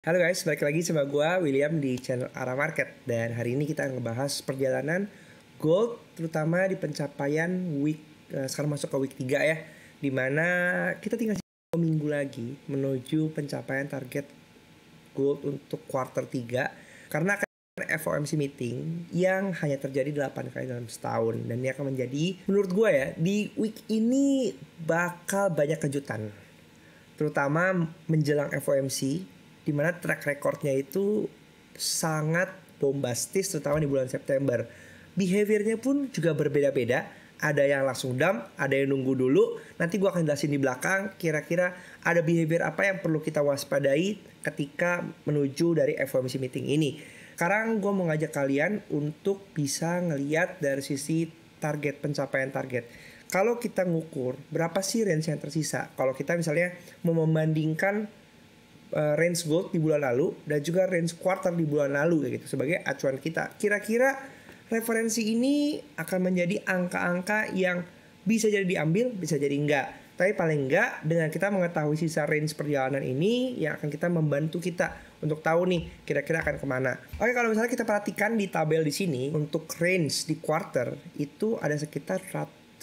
Halo guys, balik lagi sama gue William di channel Arah Market. Dan hari ini kita ngebahas perjalanan gold, terutama di pencapaian week sekarang masuk ke week 3 ya, dimana kita tinggal 2 minggu lagi menuju pencapaian target gold untuk quarter 3. Karena akan FOMC meeting yang hanya terjadi 8 kali dalam setahun. Dan ini akan menjadi, menurut gue ya, di week ini bakal banyak kejutan, terutama menjelang FOMC, di mana track recordnya itu sangat bombastis, terutama di bulan September. Behaviornya pun juga berbeda-beda. Ada yang langsung dump, ada yang nunggu dulu. Nanti gue akan jelasin di belakang kira-kira ada behavior apa yang perlu kita waspadai ketika menuju dari FOMC meeting ini. Sekarang gue mau ngajak kalian untuk bisa ngeliat dari sisi target, pencapaian target. Kalau kita ngukur berapa sih range yang tersisa, kalau kita misalnya mau membandingkan range gold di bulan lalu dan juga range quarter di bulan lalu kayak gitu sebagai acuan kita, kira-kira referensi ini akan menjadi angka-angka yang bisa jadi diambil, bisa jadi enggak. Tapi paling enggak dengan kita mengetahui sisa range perjalanan ini yang akan kita membantu kita untuk tahu nih kira-kira akan kemana. Oke, kalau misalnya kita perhatikan di tabel di sini untuk range di quarter itu ada sekitar 1.800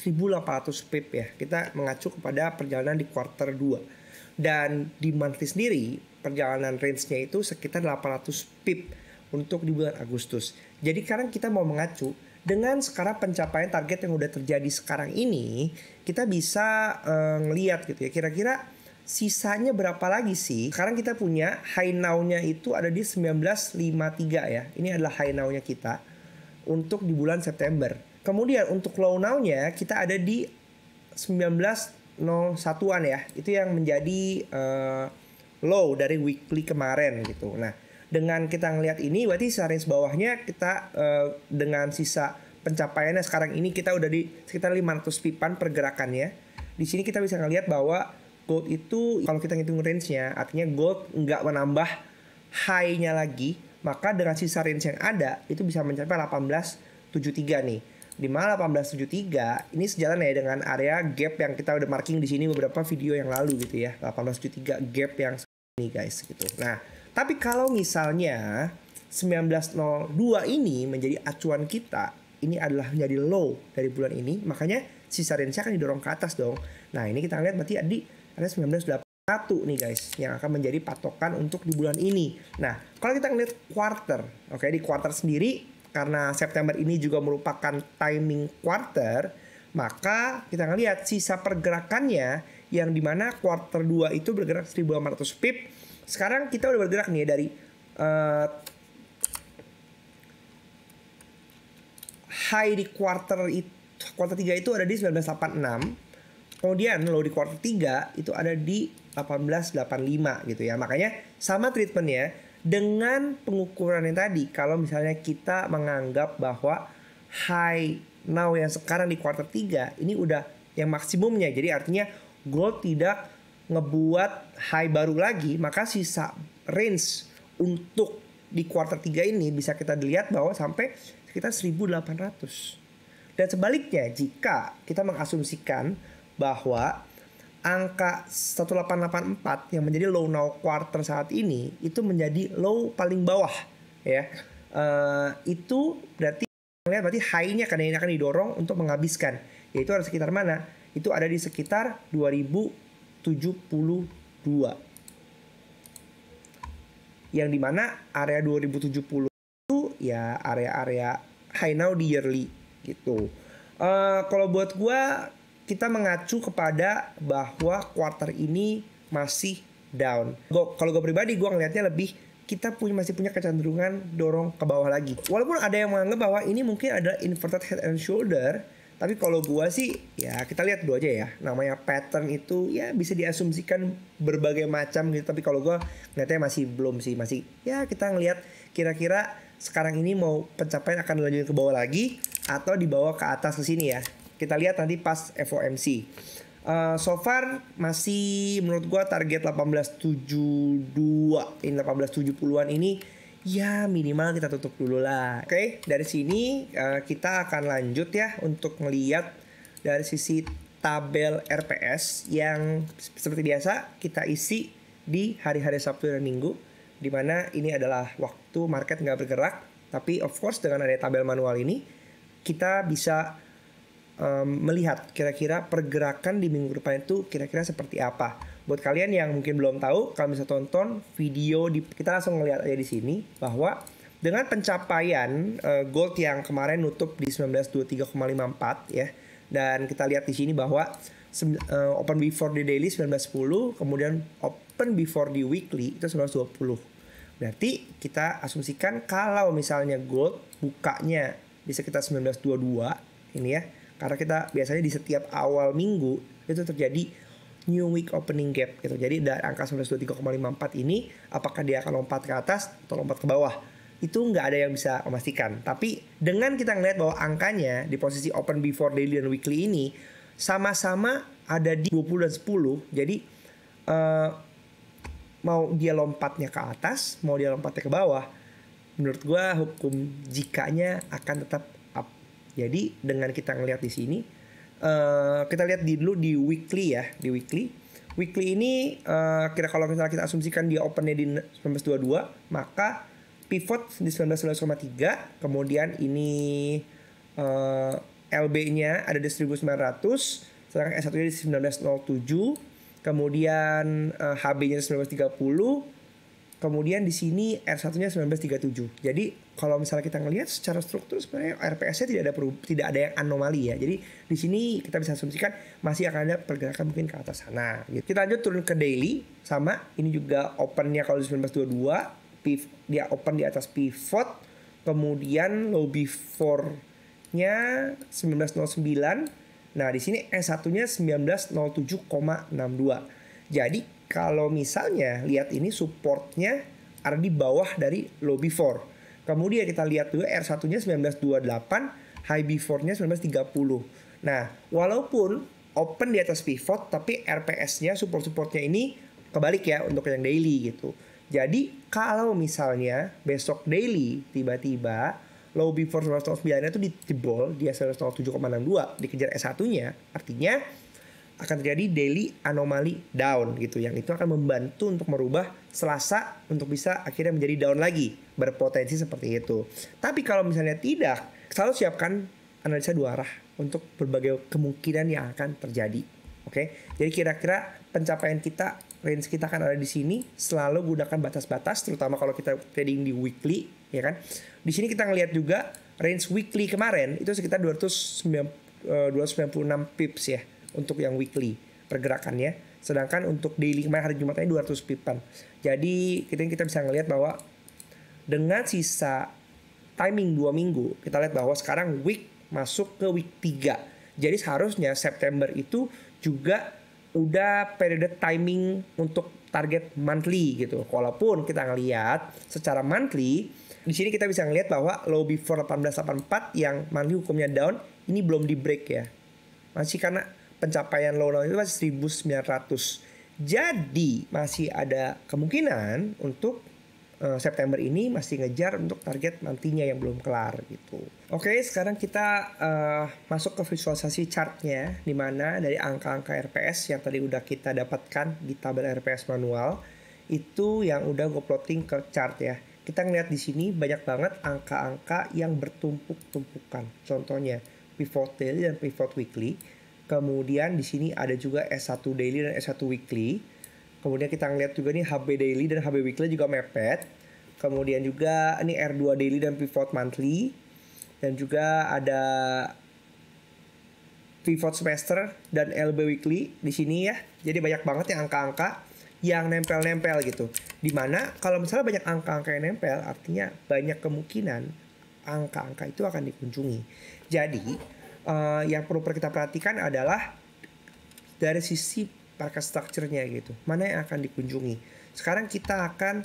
pip ya. Kita mengacu kepada perjalanan di quarter 2. Dan di monthly sendiri perjalanan range-nya itu sekitar 800 pip untuk di bulan Agustus. Jadi sekarang kita mau mengacu dengan sekarang pencapaian target yang udah terjadi sekarang ini, kita bisa ngelihat gitu ya, kira-kira sisanya berapa lagi sih. Sekarang kita punya high now-nya itu ada di 1953 ya. Ini adalah high now-nya kita untuk di bulan September. Kemudian untuk low now-nya kita ada di 1901-an ya. Itu yang menjadi low dari weekly kemarin gitu. Nah, dengan kita ngelihat ini berarti sisa range bawahnya kita dengan sisa pencapaiannya sekarang ini kita udah di sekitar 500 pipan pergerakannya. Di sini kita bisa ngelihat bahwa gold itu kalau kita ngitung range-nya, artinya gold nggak menambah high-nya lagi, maka dengan sisa range yang ada itu bisa mencapai 1873 nih. Di mana 1873 ini sejalan ya dengan area gap yang kita udah marking di sini beberapa video yang lalu gitu ya. 1873 gap yang ini guys gitu. Nah, tapi kalau misalnya 1902 ini menjadi acuan kita, ini adalah menjadi low dari bulan ini, makanya sisa range-nya akan didorong ke atas dong. Nah, ini kita lihat berarti ada 1981 nih guys yang akan menjadi patokan untuk di bulan ini. Nah, kalau kita ngeliat quarter, oke, di quarter sendiri karena September ini juga merupakan timing quarter, maka kita ngelihat sisa pergerakannya yang dimana quarter 2 itu bergerak 1800 pip. Sekarang kita udah bergerak nih dari high di quarter 3 itu ada di 1986. Kemudian low di quarter 3 itu ada di 1885 gitu ya. Makanya sama treatmentnya dengan pengukuran yang tadi. Kalau misalnya kita menganggap bahwa high now yang sekarang di quarter 3 ini udah yang maksimumnya. Jadi artinya gold tidak ngebuat high baru lagi, maka sisa range untuk di quarter 3 ini bisa kita lihat bahwa sampai sekitar 1800. Dan sebaliknya jika kita mengasumsikan bahwa angka 1884 yang menjadi low now quarter saat ini itu menjadi low paling bawah ya, itu berarti high-nya kan ini akan didorong untuk menghabiskan, yaitu ada sekitar mana? Itu ada di sekitar 2072 yang dimana area 2070 itu ya area-area high now di yearly gitu. Kalau buat gua, kita mengacu kepada bahwa quarter ini masih down. Kalau gue pribadi, gue ngelihatnya lebih kita masih punya kecenderungan dorong ke bawah lagi. Walaupun ada yang menganggap bahwa ini mungkin adalah inverted head and shoulder, tapi kalau gue sih ya kita lihat dulu aja ya. Namanya pattern itu ya bisa diasumsikan berbagai macam gitu. Tapi kalau gue ngelihatnya masih belum sih, masih ya kita ngelihat kira-kira sekarang ini mau pencapaian akan lanjut ke bawah lagi atau dibawa ke atas ke sini ya. Kita lihat nanti pas FOMC. So far masih menurut gue target 1872, ini 1870-an ini ya minimal kita tutup dulu lah. Oke, dari sini kita akan lanjut ya untuk ngeliat dari sisi tabel RPS yang seperti biasa kita isi di hari-hari Sabtu dan Minggu. Dimana ini adalah waktu market nggak bergerak, tapi of course dengan ada tabel manual ini kita bisa melihat kira-kira pergerakan di minggu depan itu kira-kira seperti apa. Buat kalian yang mungkin belum tahu, kalian bisa tonton video kita langsung ngelihat aja di sini bahwa dengan pencapaian gold yang kemarin nutup di 1923,54 ya, dan kita lihat di sini bahwa open before di daily 1910, kemudian open before di weekly itu 1920. Berarti kita asumsikan kalau misalnya gold bukanya di sekitar 1922 ini ya, karena kita biasanya di setiap awal minggu itu terjadi new week opening gap gitu. Jadi dari angka 1923,54 ini apakah dia akan lompat ke atas atau lompat ke bawah, itu nggak ada yang bisa memastikan. Tapi dengan kita ngelihat bahwa angkanya di posisi open before daily dan weekly ini sama-sama ada di 20 dan 10. Jadi mau dia lompatnya ke atas, mau dia lompatnya ke bawah, menurut gue hukum jikanya akan tetap up. Jadi dengan kita ngelihat di sini, kita lihat dulu di weekly ya, di weekly ini kira kalau misalnya kita asumsikan dia opennya di 1922, maka pivot di 19,3, kemudian ini LB-nya ada di 1900, sedangkan S1-nya di 1907, kemudian HB-nya 1930. Kemudian di sini R1-nya 1937. Jadi kalau misalnya kita ngelihat secara struktur sebenarnya RPS-nya tidak ada yang anomali ya. Jadi di sini kita bisa asumsikan masih akan ada pergerakan mungkin ke atas sana. Gitu. Kita lanjut turun ke daily, sama ini juga open-nya kalau di 1922, dia open di atas pivot, kemudian low before-nya 1909. Nah, di sini S1-nya 1907,62. Jadi kalau misalnya lihat ini supportnya ada di bawah dari low before. Kemudian kita lihat juga R1-nya 1928, high before-nya 1930. Nah, walaupun open di atas pivot, tapi RPS-nya, support-supportnya ini kebalik ya untuk yang daily gitu. Jadi kalau misalnya besok daily tiba-tiba low before 1909 itu dijebol, dia 1907,62, dikejar S1-nya, artinya akan terjadi daily anomali down gitu, yang itu akan membantu untuk merubah Selasa untuk bisa akhirnya menjadi down lagi, berpotensi seperti itu. Tapi kalau misalnya tidak, selalu siapkan analisa dua arah untuk berbagai kemungkinan yang akan terjadi. Oke, jadi kira-kira pencapaian kita, range kita akan ada di sini. Selalu gunakan batas-batas, terutama kalau kita trading di weekly, ya kan. Di sini kita ngelihat juga range weekly kemarin itu sekitar 296 pips ya untuk yang weekly pergerakannya. Sedangkan untuk daily kemarin hari Jumatnya 200 pipan. Jadi kita bisa ngelihat bahwa dengan sisa timing 2 minggu, kita lihat bahwa sekarang week masuk ke week 3. Jadi seharusnya September itu juga udah periode timing untuk target monthly gitu. Walaupun kita ngelihat secara monthly, di sini kita bisa ngelihat bahwa low before 1884 yang monthly hukumnya down ini belum di break ya. Masih karena pencapaian low itu masih 1900. Jadi masih ada kemungkinan untuk September ini masih ngejar untuk target nantinya yang belum kelar gitu. Oke, sekarang kita masuk ke visualisasi chartnya, di mana dari angka-angka RPS yang tadi udah kita dapatkan di tabel RPS manual itu yang udah gue plotting ke chart ya. Kita ngeliat di sini banyak banget angka-angka yang bertumpuk-tumpukan. Contohnya pivot daily dan pivot weekly. Kemudian di sini ada juga S1 daily dan S1 weekly. Kemudian kita ngeliat juga nih HB daily dan HB weekly juga mepet. Kemudian juga ini R2 daily dan pivot monthly. Dan juga ada pivot semester dan LB weekly di sini ya. Jadi banyak banget ya angka-angka yang nempel-nempel gitu. Dimana kalau misalnya banyak angka-angka yang nempel, artinya banyak kemungkinan angka-angka itu akan dikunjungi. Jadi yang perlu kita perhatikan adalah dari sisi market structure-nya gitu. Mana yang akan dikunjungi. Sekarang kita akan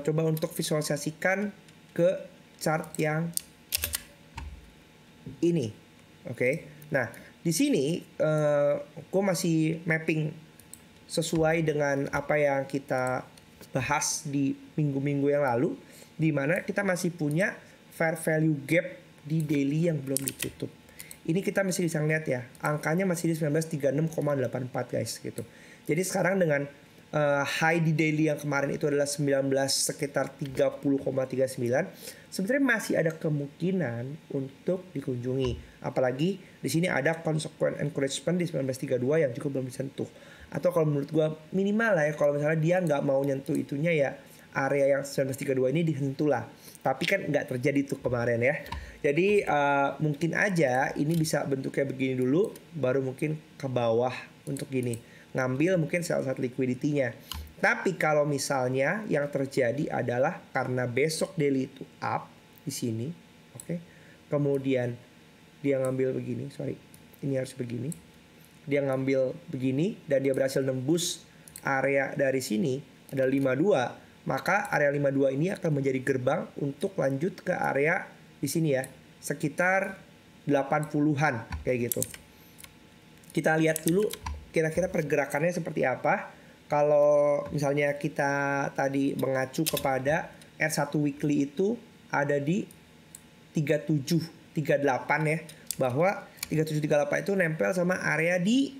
coba untuk visualisasikan ke chart yang ini. Oke. Nah, di sini gue masih mapping sesuai dengan apa yang kita bahas di minggu-minggu yang lalu, di mana kita masih punya fair value gap di daily yang belum ditutup. Ini kita masih bisa ngeliat ya, angkanya masih di 1936,84 guys gitu. Jadi sekarang dengan high di daily yang kemarin itu adalah 19 sekitar 30,39, sebenarnya masih ada kemungkinan untuk dikunjungi. Apalagi di sini ada consequent encouragement di 1932 yang juga belum disentuh. Atau kalau menurut gue minimal lah ya, kalau misalnya dia nggak mau nyentuh itunya ya, area yang 1932 ini disentuh lah. Tapi kan nggak terjadi tuh kemarin ya. Jadi mungkin aja ini bisa bentuknya begini dulu, baru mungkin ke bawah untuk gini. Ngambil mungkin sell-side liquidity-nya. Tapi kalau misalnya yang terjadi adalah karena besok daily itu up di sini, oke. Kemudian dia ngambil begini, ini harus begini. Dia ngambil begini dan dia berhasil nembus area dari sini ada 52, maka area 52 ini akan menjadi gerbang untuk lanjut ke area di sini ya, sekitar 80-an kayak gitu. Kita lihat dulu kira-kira pergerakannya seperti apa. Kalau misalnya kita tadi mengacu kepada R1 weekly itu ada di 3738 ya, bahwa 3738 itu nempel sama area di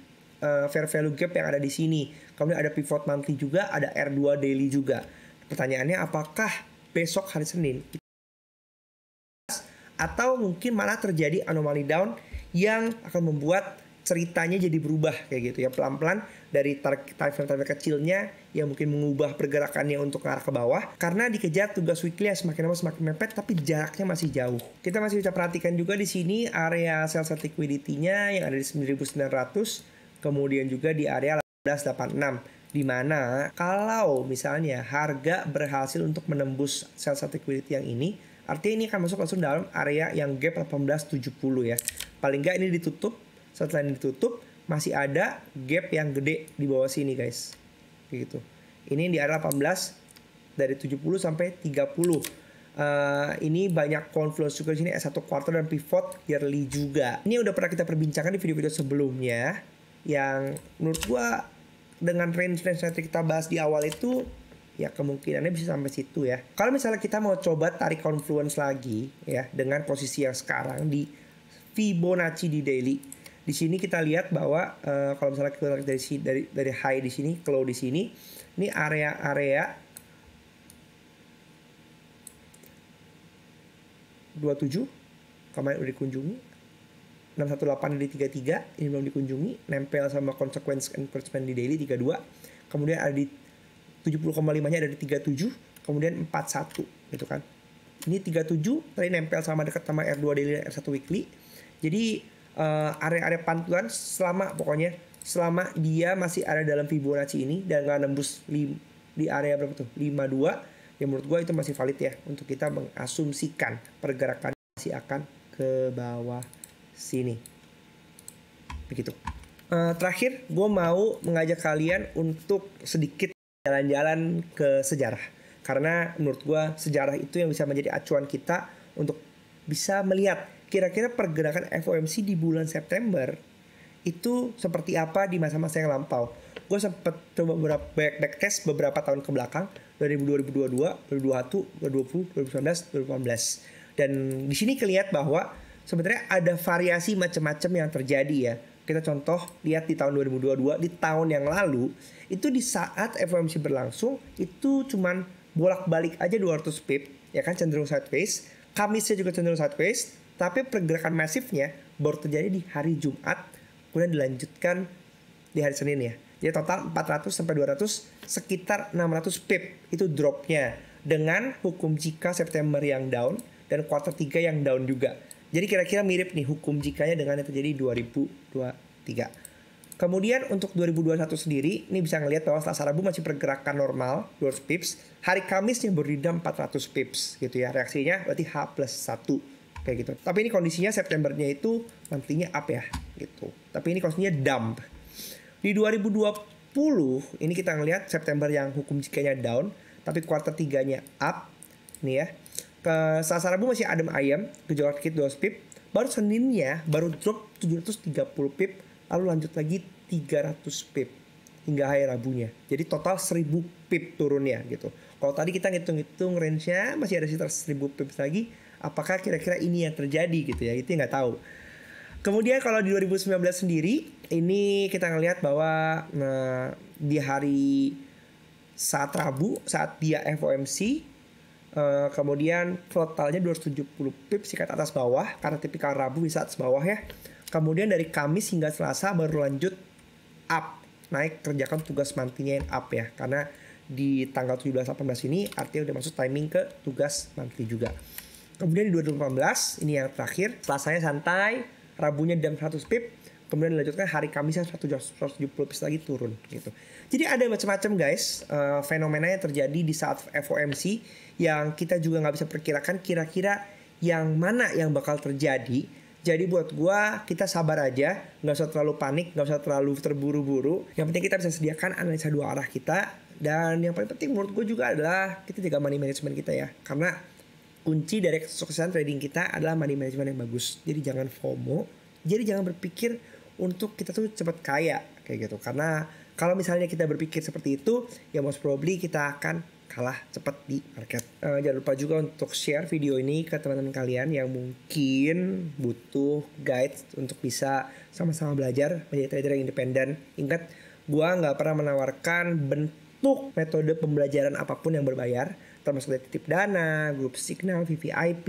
fair value gap yang ada di sini. Kemudian ada pivot monthly juga, ada R2 daily juga. Pertanyaannya apakah besok hari Senin atau mungkin malah terjadi anomali down yang akan membuat ceritanya jadi berubah kayak gitu ya, pelan-pelan dari target kecilnya yang mungkin mengubah pergerakannya untuk ke arah ke bawah karena dikejar tugas weekly yang semakin lama semakin mepet tapi jaraknya masih jauh. Kita masih bisa perhatikan juga di sini area sell-side liquidity-nya yang ada di 9.900, kemudian juga di area 1886, di mana kalau misalnya harga berhasil untuk menembus sell-side liquidity yang ini, artinya ini akan masuk langsung dalam area yang gap 1870 ya. Paling nggak ini ditutup. Setelah ini ditutup, masih ada gap yang gede di bawah sini guys. Gitu. Ini di area 18 dari 70 sampai 30. Ini banyak confluence juga di sini S1 quarter dan pivot yearly juga. Ini udah pernah kita perbincangkan di video-video sebelumnya yang menurut gua dengan range-range yang kita bahas di awal itu ya kemungkinannya bisa sampai situ ya. Kalau misalnya kita mau coba tarik confluence lagi ya dengan posisi yang sekarang di Fibonacci di daily. Di sini kita lihat bahwa kalau misalnya kita lihat dari high di sini, low di sini, ini area-area 27 kemarin udah dikunjungi, 618 di 33 ini belum dikunjungi, nempel sama consequence encouragement di daily 32, kemudian ada di 70,5-nya ada di 37, kemudian 41 gitu kan. Ini 37 tadi nempel sama dekat sama R2 daily dan R1 weekly. Jadi area-area pantulan selama dia masih ada dalam Fibonacci ini dan nggak nembus di area berapa tuh 52, ya menurut gue itu masih valid ya untuk kita mengasumsikan pergerakan masih akan ke bawah sini begitu. Terakhir gue mau mengajak kalian untuk sedikit jalan-jalan ke sejarah, karena menurut gue sejarah itu yang bisa menjadi acuan kita untuk bisa melihat kira-kira pergerakan FOMC di bulan September itu seperti apa di masa-masa yang lampau. Gue sempet coba backtest beberapa tahun ke belakang, 2022, 2021, 2020, 2019, 2018. Dan di sini kelihatan bahwa sebenarnya ada variasi macam-macam yang terjadi ya. Kita contoh lihat di tahun 2022, di tahun yang lalu, itu di saat FOMC berlangsung, itu cuman bolak-balik aja 200 pip, ya kan, cenderung sideways. Kamisnya juga cenderung sideways, tapi pergerakan masifnya baru terjadi di hari Jumat, kemudian dilanjutkan di hari Senin ya. Jadi total 400 sampai 200, sekitar 600 pip itu dropnya. Dengan hukum jika September yang down dan kuartal 3 yang down juga. Jadi kira-kira mirip nih hukum jikanya dengan yang terjadi 2023. Kemudian untuk 2021 sendiri, ini bisa ngelihat bahwa Selasa Rabu masih pergerakan normal 200 pips. Hari Kamisnya beridam 400 pips gitu ya. Reaksinya berarti H+1. Kayak gitu. Tapi ini kondisinya Septembernya itu monthly-nya up ya gitu. Tapi ini kondisinya dump. Di 2020 ini kita ngelihat September yang hukum jikanya down, tapi kuartal 3-nya up. Nih ya. Ke Selasa Rabu masih adem ayam, gejolak dikit 200 pip. Baru Seninnya baru drop 730 pip, lalu lanjut lagi 300 pip hingga hari Rabunya. Jadi total 1000 pip turunnya gitu. Kalau tadi kita ngitung-ngitung range-nya masih ada sekitar 1000 pip lagi. Apakah kira-kira ini yang terjadi gitu ya, itu nggak tahu. Kemudian kalau di 2019 sendiri, ini kita ngelihat bahwa di hari saat Rabu, saat dia FOMC. Kemudian totalnya 270 pips sikat atas bawah karena tipikal Rabu bisa atas bawah ya. Kemudian dari Kamis hingga Selasa baru lanjut up, naik, kerjakan tugas monthly-nya yang up ya, karena di tanggal 17-18 ini artinya udah masuk timing ke tugas monthly juga. Kemudian di 2018 ini yang terakhir, Selasanya santai, Rabunya jam 100 pip, kemudian dilanjutkan hari Kamisnya 170 pips lagi turun gitu. Jadi ada macam-macam guys fenomena yang terjadi di saat FOMC yang kita juga nggak bisa perkirakan kira-kira yang mana yang bakal terjadi. Jadi buat gua kita sabar aja, nggak usah terlalu panik, nggak usah terlalu terburu-buru. Yang penting kita bisa sediakan analisa dua arah kita, dan yang paling penting menurut gua juga adalah kita jaga money management kita ya, karena kunci dari kesuksesan trading kita adalah money management yang bagus. Jadi jangan FOMO, jadi jangan berpikir untuk kita tuh cepat kaya kayak gitu, karena kalau misalnya kita berpikir seperti itu ya most probably kita akan kalah cepat di market. Jangan lupa juga untuk share video ini ke teman-teman kalian yang mungkin butuh guide untuk bisa sama-sama belajar menjadi trader yang independen. Ingat, gua nggak pernah menawarkan bentuk metode pembelajaran apapun yang berbayar, termasuk dari titip dana, grup signal, VVIP,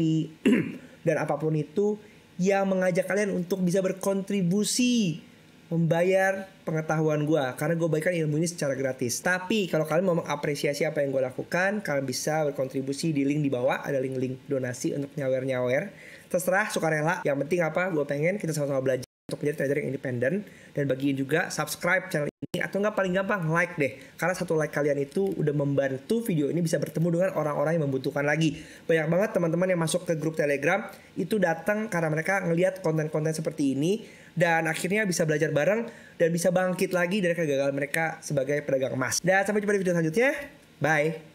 dan apapun itu yang mengajak kalian untuk bisa berkontribusi membayar pengetahuan gue, karena gue bagikan ilmu ini secara gratis. Tapi kalau kalian mau mengapresiasi apa yang gue lakukan, kalian bisa berkontribusi di link di bawah, ada link-link donasi untuk nyawer-nyawer. Terserah, sukarela. Yang penting apa? Gue pengen kita sama-sama belajar untuk menjadi trader yang independen, dan bagiin juga subscribe channel ini, atau enggak paling gampang like deh, karena satu like kalian itu udah membantu video ini bisa bertemu dengan orang-orang yang membutuhkan lagi. Banyak banget teman-teman yang masuk ke grup Telegram itu datang karena mereka ngelihat konten-konten seperti ini, dan akhirnya bisa belajar bareng dan bisa bangkit lagi dari kegagalan mereka sebagai pedagang emas. Dan sampai jumpa di video selanjutnya, bye.